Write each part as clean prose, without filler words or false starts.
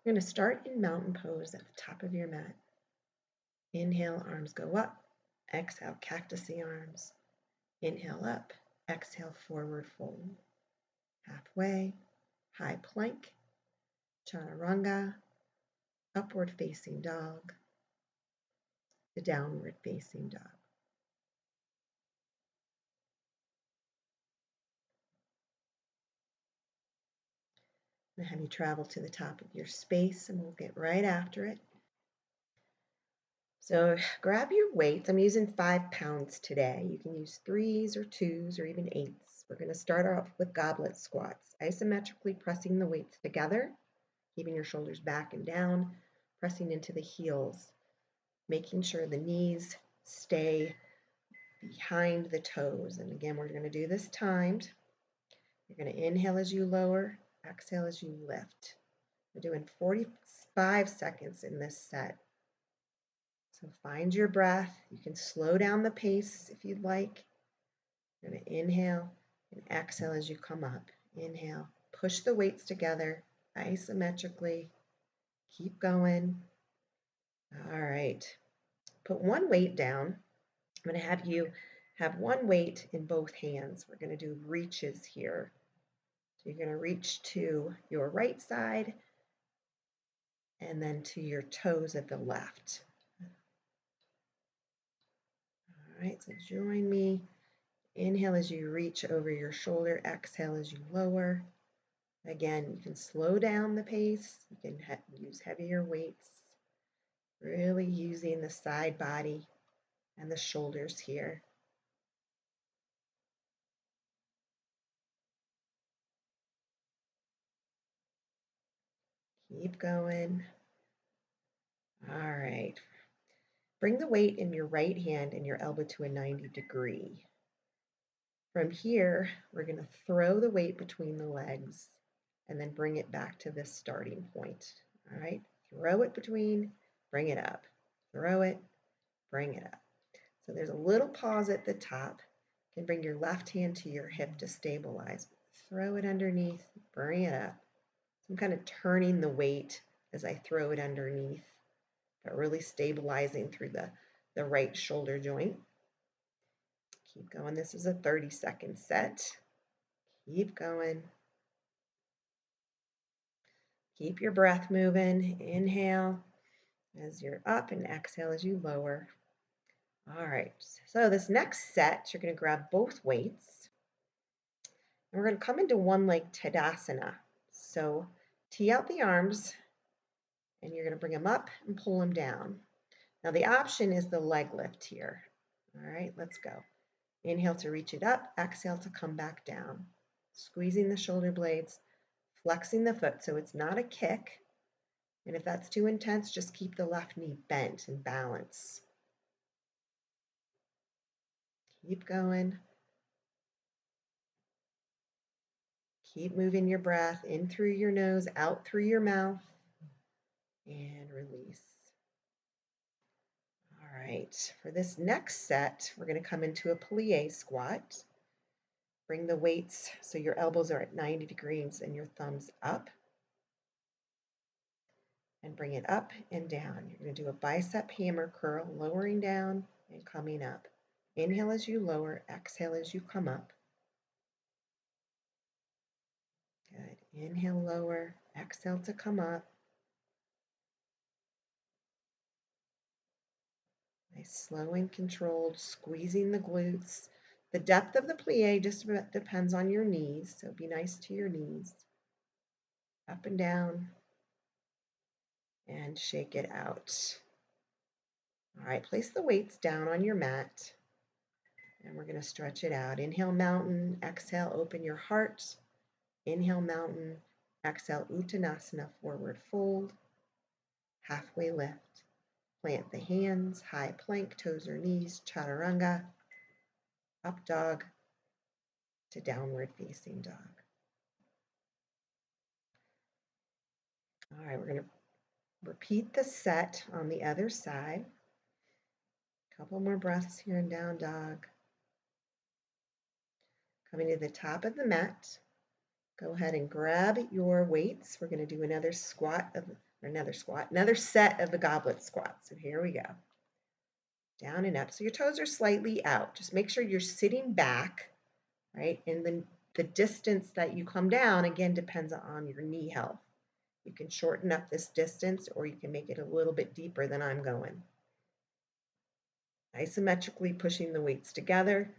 We're going to start in mountain pose at the top of your mat. Inhale, arms go up. Exhale, cactusy arms. Inhale up. Exhale, forward fold. Halfway, high plank, chaturanga, upward facing dog, the downward facing dog. I'm going to have you travel to the top of your space and we'll get right after it. So grab your weights. I'm using 5 pounds today. You can use 3s or 2s or even 8s. We're going to start off with goblet squats, isometrically pressing the weights together, keeping your shoulders back and down, pressing into the heels, making sure the knees stay behind the toes. And again, we're going to do this timed. You're going to inhale as you lower, exhale as you lift. We're doing 45 seconds in this set. So find your breath. You can slow down the pace if you'd like. You're going to inhale and exhale as you come up. Inhale, push the weights together isometrically. Keep going. All right. Put one weight down. I'm going to have you have one weight in both hands. We're going to do reaches here. So you're going to reach to your right side and then to your toes at the left. All right, so join me. Inhale as you reach over your shoulder. Exhale as you lower. Again, you can slow down the pace. You can use heavier weights. Really using the side body and the shoulders here. Keep going. All right. Bring the weight in your right hand and your elbow to a 90-degree. From here, we're going to throw the weight between the legs and then bring it back to this starting point. All right, throw it between, bring it up. Throw it, bring it up. So there's a little pause at the top. You can bring your left hand to your hip to stabilize. Throw it underneath, bring it up. So I'm kind of turning the weight as I throw it underneath, but really stabilizing through the right shoulder joint. Keep going. This is a 30-second set. Keep going. Keep your breath moving. Inhale as you're up and exhale as you lower. All right, so this next set, you're going to grab both weights. And we're going to come into one leg Tadasana. So tee out the arms and you're going to bring them up and pull them down. Now the option is the leg lift here. All right, let's go. Inhale to reach it up, exhale to come back down. Squeezing the shoulder blades, flexing the foot so it's not a kick. And if that's too intense, just keep the left knee bent and balance. Keep going. Keep moving your breath in through your nose, out through your mouth, and release. All right, for this next set, we're going to come into a plie squat. Bring the weights so your elbows are at 90 degrees and your thumbs up. And bring it up and down. You're going to do a bicep hammer curl, lowering down and coming up. Inhale as you lower, exhale as you come up. Good. Inhale, lower, exhale to come up. Nice, slow and controlled, squeezing the glutes. The depth of the plie just depends on your knees, so be nice to your knees. Up and down, and shake it out. All right, place the weights down on your mat, and we're going to stretch it out. Inhale, mountain. Exhale, open your heart. Inhale, mountain. Exhale, Uttanasana, forward fold. Halfway lift. Plant the hands, high plank, toes or knees, chaturanga. Up dog to downward facing dog. All right, we're going to repeat the set on the other side. Couple more breaths here in down dog. Coming to the top of the mat. Go ahead and grab your weights. We're going to do another squat of Another squat, another set of the goblet squats. So here we go. Down and up. So your toes are slightly out. Just make sure you're sitting back, right? And then the distance that you come down, again, depends on your knee health. You can shorten up this distance or you can make it a little bit deeper than I'm going. Isometrically pushing the weights together.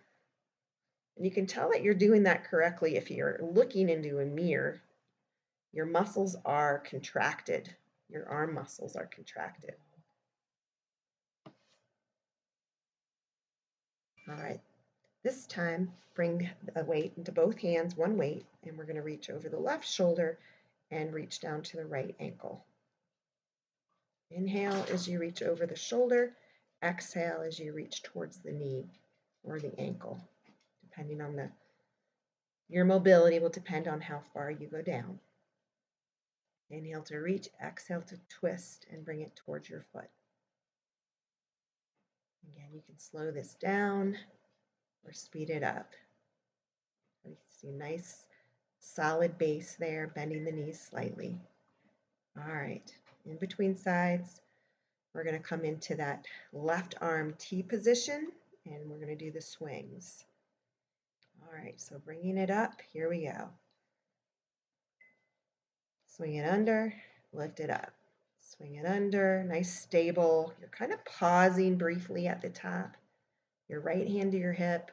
And you can tell that you're doing that correctly if you're looking into a mirror. Your muscles are contracted. Your arm muscles are contracted. All right. This time, bring the weight into both hands, one weight, and we're going to reach over the left shoulder and reach down to the right ankle. Inhale as you reach over the shoulder. Exhale as you reach towards the knee or the ankle. Depending on your mobility will depend on how far you go down. Inhale to reach, exhale to twist and bring it towards your foot. Again, you can slow this down or speed it up. You see a nice solid base there, bending the knees slightly. All right, in between sides, we're going to come into that left arm T position, and we're going to do the swings. All right, so bringing it up, here we go. Swing it under, lift it up. Swing it under, nice stable. You're kind of pausing briefly at the top. Your right hand to your hip,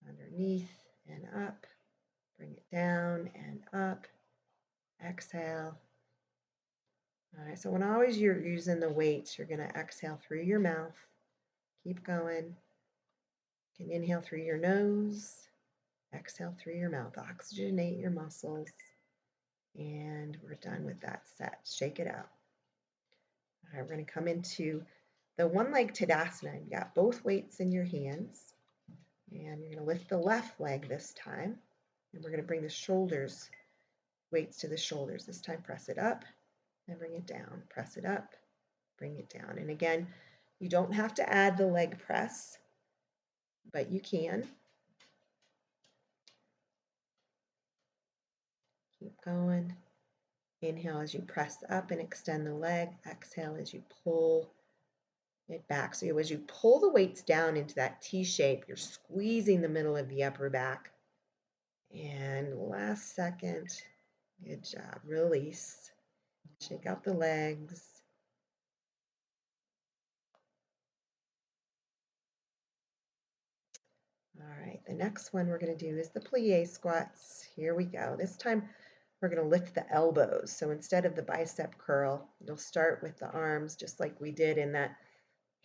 underneath and up. Bring it down and up. Exhale. All right, so when always you're using the weights, you're going to exhale through your mouth. Keep going. You can inhale through your nose, exhale through your mouth. Oxygenate your muscles. And we're done with that set. Shake it out. All right, we're going to come into the one-leg Tadasana. You've got both weights in your hands. And you're going to lift the left leg this time. And we're going to bring the shoulders, weights to the shoulders. This time press it up and bring it down. Press it up, bring it down. And again, you don't have to add the leg press, but you can. Keep going. Inhale as you press up and extend the leg. Exhale as you pull it back. So as you pull the weights down into that T shape, you're squeezing the middle of the upper back. And last second, good job. Release. Shake out the legs. All right, the next one we're going to do is the plie squats. Here we go. This time we're going to lift the elbows. So instead of the bicep curl, you'll start with the arms just like we did in that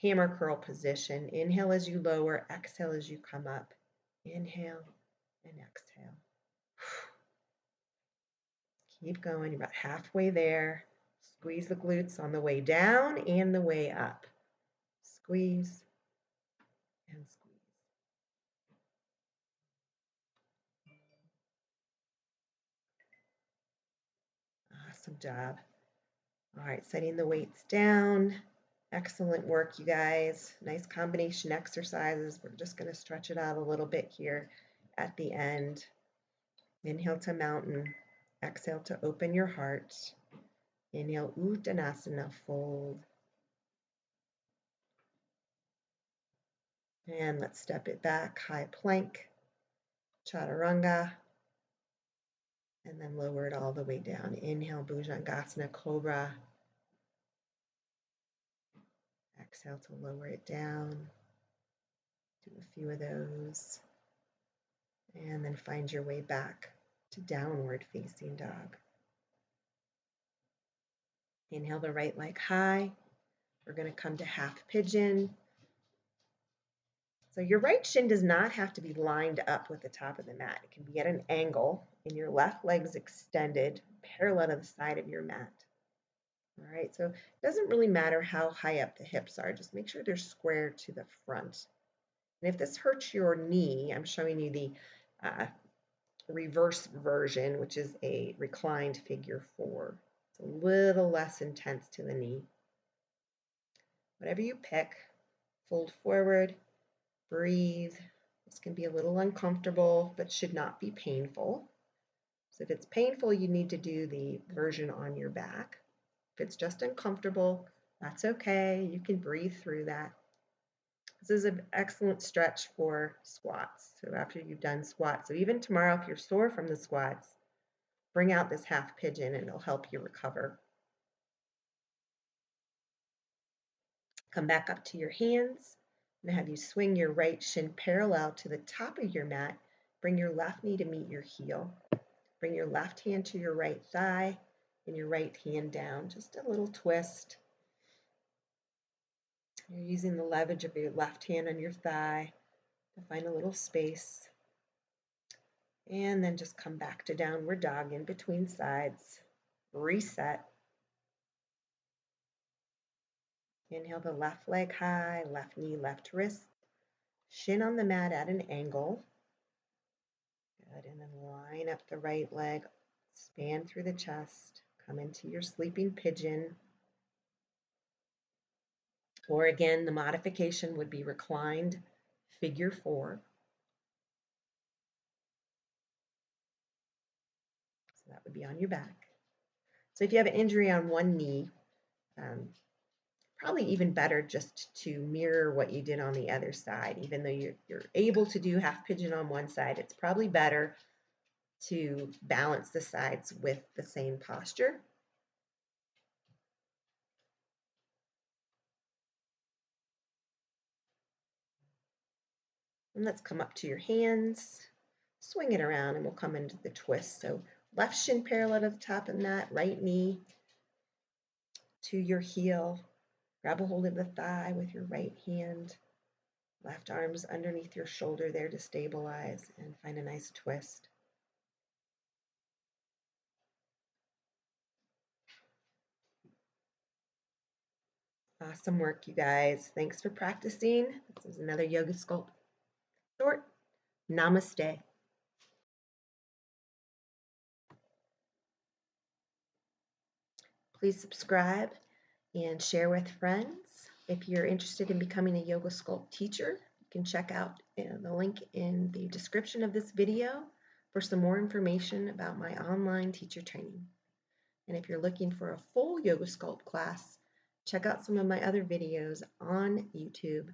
hammer curl position. Inhale as you lower, exhale as you come up. Inhale and exhale. Keep going. You're about halfway there. Squeeze the glutes on the way down and the way up. Squeeze and squeeze. Awesome job. All right, setting the weights down. Excellent work, you guys. Nice combination exercises. We're just going to stretch it out a little bit here at the end. Inhale to mountain. Exhale to open your heart. Inhale, Uttanasana, fold. And let's step it back, high plank, chaturanga. And then lower it all the way down. Inhale, Bhujangasana, cobra. Exhale to lower it down. Do a few of those. And then find your way back to downward facing dog. Inhale the right leg high. We're going to come to half pigeon. So your right shin does not have to be lined up with the top of the mat. It can be at an angle and your left leg's extended parallel to the side of your mat. All right, so it doesn't really matter how high up the hips are. Just make sure they're square to the front. And if this hurts your knee, I'm showing you the reverse version, which is a reclined figure 4. It's a little less intense to the knee. Whatever you pick, fold forward, breathe. This can be a little uncomfortable, but should not be painful. So if it's painful, you need to do the version on your back. If it's just uncomfortable, that's okay. You can breathe through that. This is an excellent stretch for squats. So after you've done squats, so even tomorrow, if you're sore from the squats, bring out this half pigeon and it'll help you recover. Come back up to your hands and have you swing your right shin parallel to the top of your mat. Bring your left knee to meet your heel. Bring your left hand to your right thigh and your right hand down. Just a little twist. You're using the leverage of your left hand on your thigh to find a little space. And then just come back to downward dog in between sides. Reset. Inhale the left leg high, left knee, left wrist. Shin on the mat at an angle. Good, and then line up the right leg, span through the chest, come into your sleeping pigeon. Or again, the modification would be reclined figure 4. So that would be on your back. So if you have an injury on one knee, probably even better just to mirror what you did on the other side. Even though you're able to do half pigeon on one side, it's probably better to balance the sides with the same posture. And let's come up to your hands, swing it around, and we'll come into the twist. So left shin parallel to the top of the mat, right knee to your heel. Grab a hold of the thigh with your right hand. Left arm's underneath your shoulder there to stabilize and find a nice twist. Awesome work, you guys. Thanks for practicing. This is another Yoga Sculpt short. Namaste. Please subscribe and share with friends. If you're interested in becoming a Yoga Sculpt teacher, you can check out the link in the description of this video for some more information about my online teacher training. And if you're looking for a full Yoga Sculpt class, check out some of my other videos on YouTube,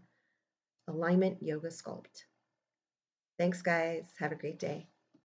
Alignment Yoga Sculpt. Thanks, guys. Have a great day.